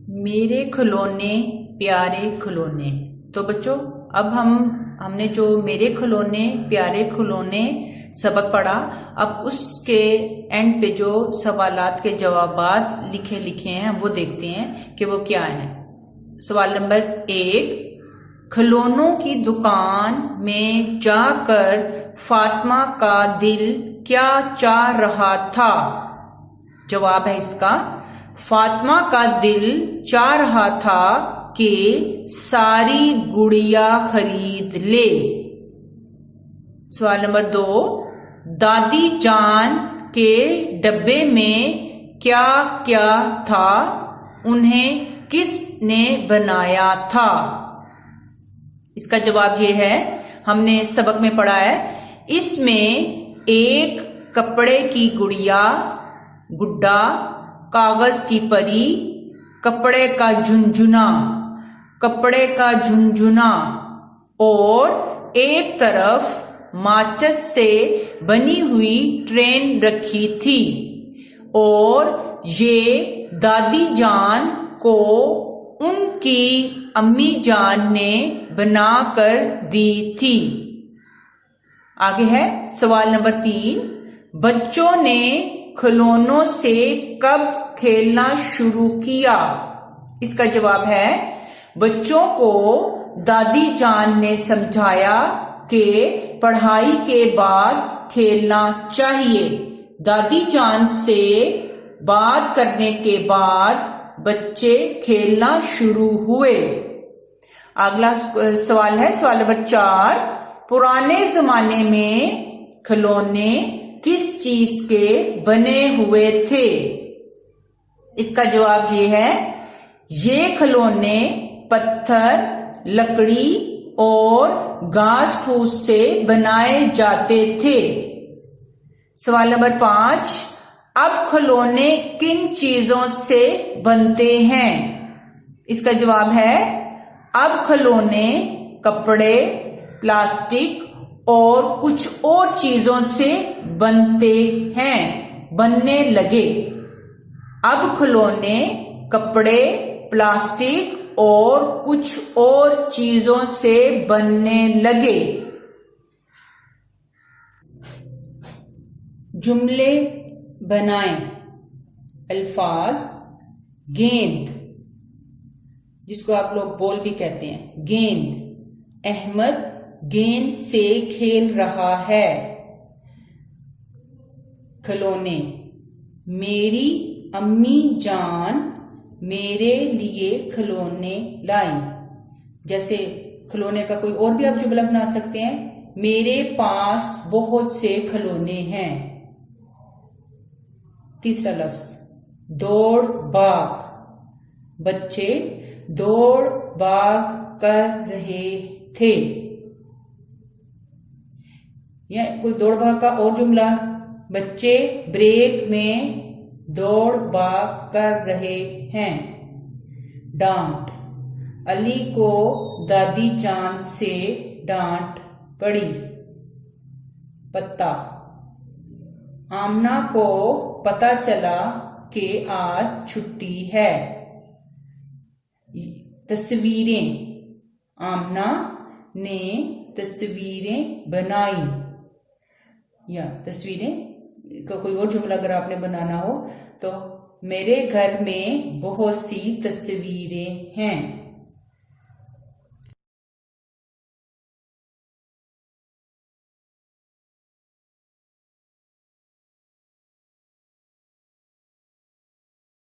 میرے کھلونے پیارے کھلونے۔ تو بچوں اب ہم نے جو میرے کھلونے پیارے کھلونے سبق پڑھا، اب اس کے اینڈ پہ جو سوالات کے جوابات لکھے ہیں وہ دیکھتے ہیں کہ وہ کیا ہیں۔ سوال نمبر 1، کھلونوں کی دکان میں جا کر فاطمہ کا دل کیا چاہ رہا تھا؟ جواب ہے اس کا، فاطمہ کا دل چاہ رہا تھا کہ ساری گڑیا خرید لے۔ سوال نمبر 2، دادی جان کے ڈبے میں کیا کیا تھا؟ انہیں کس نے بنایا تھا؟ اس کا جواب یہ ہے، ہم نے سبق میں پڑھا ہے، اس میں ایک کپڑے کی گڑیا، گڈا، کاغذ کی پری، کپڑے کا جھنجھنا اور ایک طرف ماچس سے بنی ہوئی ٹرین رکھی تھی، اور یہ دادی جان کو ان کی امی جان نے بنا کر دی تھی۔ آگے ہے سوال نمبر 3، بچوں نے کھلونوں سے کب کھیلنا شروع کیا؟ اس کا جواب ہے، بچوں کو دادی جان نے سمجھایا کہ پڑھائی کے بعد کھیلنا چاہیے۔ دادی جان سے بات کرنے کے بعد بچے کھیلنا شروع ہوئے۔ اگلا سوال ہے سوال نمبر 4، پرانے زمانے میں کھلونے کس چیز کے بنے ہوئے تھے؟ اس کا جواب یہ ہے، یہ کھلونے پتھر، لکڑی اور گھاس پھوس سے بنائے جاتے تھے۔ سوال نمبر 5، اب کھلونے کن چیزوں سے بنتے ہیں؟ اس کا جواب ہے، اب کھلونے کپڑے، پلاسٹک اور کچھ اور چیزوں سے بننے لگے۔ اب کھلونے کپڑے، پلاسٹک اور کچھ اور چیزوں سے بننے لگے۔ جملے بنائیں۔ الفاظ، گیند، جس کو آپ لوگ بال بھی کہتے ہیں، گیند، احمد گیند سے کھیل رہا ہے۔ کھلونے، میری امی جان میرے لیے کھلونے لائیں۔ جیسے کھلونے کا کوئی اور بھی آپ جملہ بنا سکتے ہیں، میرے پاس بہت سے کھلونے ہیں۔ تیسرا لفظ، دوڑ بھاگ، بچے دوڑ بھاگ کر رہے تھے۔ یا کوئی دوڑ بھاگ کا اور جملہ، بچے بریک میں دوڑ بھاگ کر رہے ہیں۔ ڈانٹ، علی کو دادی جان سے ڈانٹ پڑی۔ پتا، آمنہ کو پتا چلا کہ آج چھٹی ہے۔ تصویریں، آمنہ نے تصویریں بنائی۔ یا تصویریں کا کوئی اور جملہ اگر آپ نے بنانا ہو تو، میرے گھر میں بہت سی تصویریں ہیں۔